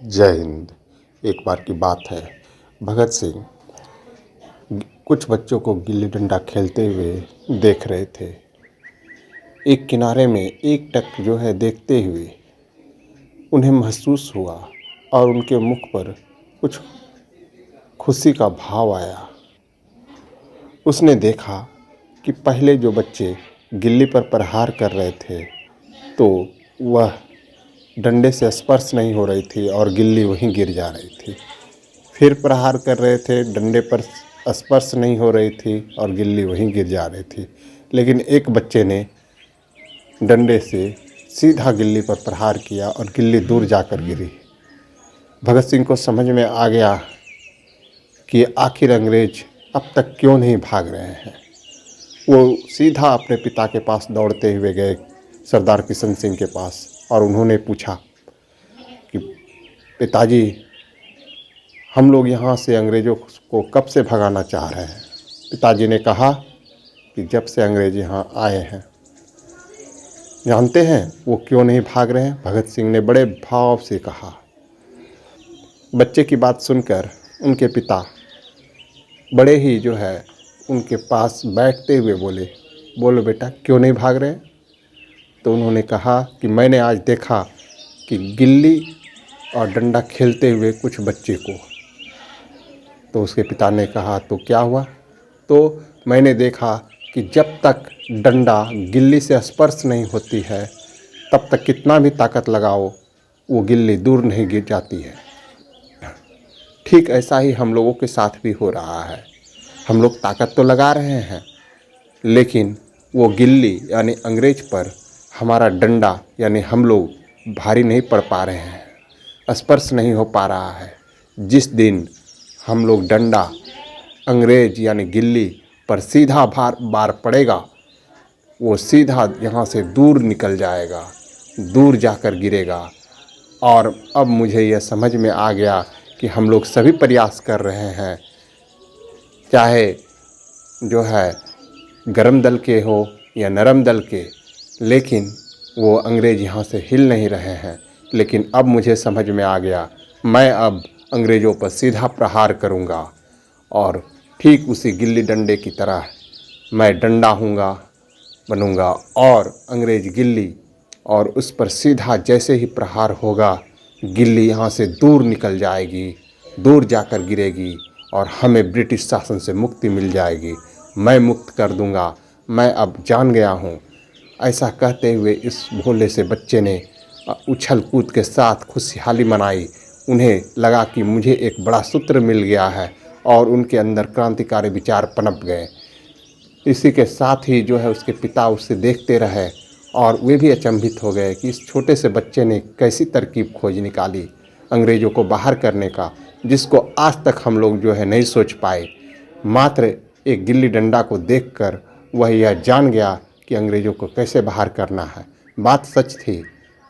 जय हिंद। एक बार की बात है, भगत सिंह कुछ बच्चों को गिल्ली डंडा खेलते हुए देख रहे थे। एक किनारे में एक टक जो है देखते हुए उन्हें महसूस हुआ और उनके मुख पर कुछ खुशी का भाव आया। उसने देखा कि पहले जो बच्चे गिल्ली पर प्रहार कर रहे थे तो वह डंडे से स्पर्श नहीं हो रही थी और गिल्ली वहीं गिर जा रही थी। फिर प्रहार कर रहे थे, डंडे पर स्पर्श नहीं हो रही थी और गिल्ली वहीं गिर जा रही थी। लेकिन एक बच्चे ने डंडे से सीधा गिल्ली पर प्रहार किया और गिल्ली दूर जाकर गिरी। भगत सिंह को समझ में आ गया कि आखिर अंग्रेज अब तक क्यों नहीं भाग रहे हैं। वो सीधा अपने पिता के पास दौड़ते हुए गए, सरदार किशन सिंह के पास, और उन्होंने पूछा कि पिताजी, हम लोग यहाँ से अंग्रेज़ों को कब से भगाना चाह रहे हैं। पिताजी ने कहा कि जब से अंग्रेज यहाँ आए हैं। जानते हैं वो क्यों नहीं भाग रहे हैं? भगत सिंह ने बड़े भाव से कहा। बच्चे की बात सुनकर उनके पिता बड़े ही जो है उनके पास बैठते हुए बोले, बोलो बेटा, क्यों नहीं भाग रहे हैं? तो उन्होंने कहा कि मैंने आज देखा कि गिल्ली और डंडा खेलते हुए कुछ बच्चे को। तो उसके पिता ने कहा, तो क्या हुआ? तो मैंने देखा कि जब तक डंडा गिल्ली से स्पर्श नहीं होती है तब तक कितना भी ताकत लगाओ वो गिल्ली दूर नहीं गिर जाती है। ठीक ऐसा ही हम लोगों के साथ भी हो रहा है। हम लोग ताकत तो लगा रहे हैं लेकिन वो गिल्ली यानी अंग्रेज पर हमारा डंडा यानी हम लोग भारी नहीं पड़ पा रहे हैं, स्पर्श नहीं हो पा रहा है। जिस दिन हम लोग डंडा अंग्रेज यानी गिल्ली पर सीधा बार पड़ेगा, वो सीधा यहाँ से दूर निकल जाएगा, दूर जाकर गिरेगा। और अब मुझे यह समझ में आ गया कि हम लोग सभी प्रयास कर रहे हैं, चाहे जो है गरम दल के हो या नरम दल के, लेकिन वो अंग्रेज यहाँ से हिल नहीं रहे हैं। लेकिन अब मुझे समझ में आ गया, मैं अब अंग्रेज़ों पर सीधा प्रहार करूँगा और ठीक उसी गिल्ली डंडे की तरह मैं डंडा बनूँगा और अंग्रेज गिल्ली, और उस पर सीधा जैसे ही प्रहार होगा गिल्ली यहाँ से दूर निकल जाएगी, दूर जाकर गिरेगी और हमें ब्रिटिश शासन से मुक्ति मिल जाएगी। मैं मुक्त कर दूँगा, मैं अब जान गया हूँ। ऐसा कहते हुए इस भोले से बच्चे ने उछल कूद के साथ खुशहाली मनाई। उन्हें लगा कि मुझे एक बड़ा सूत्र मिल गया है और उनके अंदर क्रांतिकारी विचार पनप गए। इसी के साथ ही जो है उसके पिता उससे देखते रहे और वे भी अचंभित हो गए कि इस छोटे से बच्चे ने कैसी तरकीब खोज निकाली अंग्रेज़ों को बाहर करने का, जिसको आज तक हम लोग जो है नहीं सोच पाए। मात्र एक गिल्ली डंडा को देखकर वह यह जान गया कि अंग्रेज़ों को कैसे बाहर करना है। बात सच थी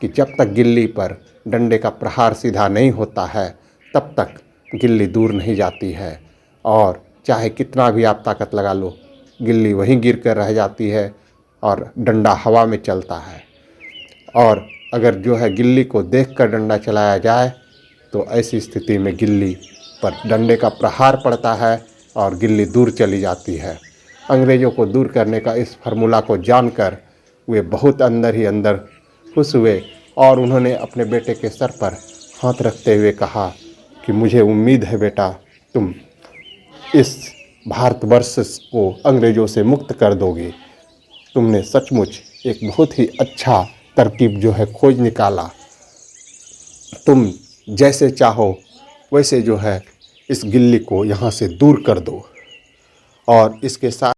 कि जब तक गिल्ली पर डंडे का प्रहार सीधा नहीं होता है तब तक गिल्ली दूर नहीं जाती है, और चाहे कितना भी आप ताकत लगा लो गिल्ली वहीं गिर कर रह जाती है और डंडा हवा में चलता है। और अगर जो है गिल्ली को देखकर डंडा चलाया जाए तो ऐसी स्थिति में गिल्ली पर डंडे का प्रहार पड़ता है और गिल्ली दूर चली जाती है। अंग्रेज़ों को दूर करने का इस फार्मूला को जानकर वे बहुत अंदर ही अंदर खुश हुए और उन्होंने अपने बेटे के सर पर हाथ रखते हुए कहा कि मुझे उम्मीद है बेटा, तुम इस भारतवर्ष को अंग्रेज़ों से मुक्त कर दोगे। तुमने सचमुच एक बहुत ही अच्छा तरकीब जो है खोज निकाला। तुम जैसे चाहो वैसे जो है इस गिल्ली को यहाँ से दूर कर दो। और इसके साथ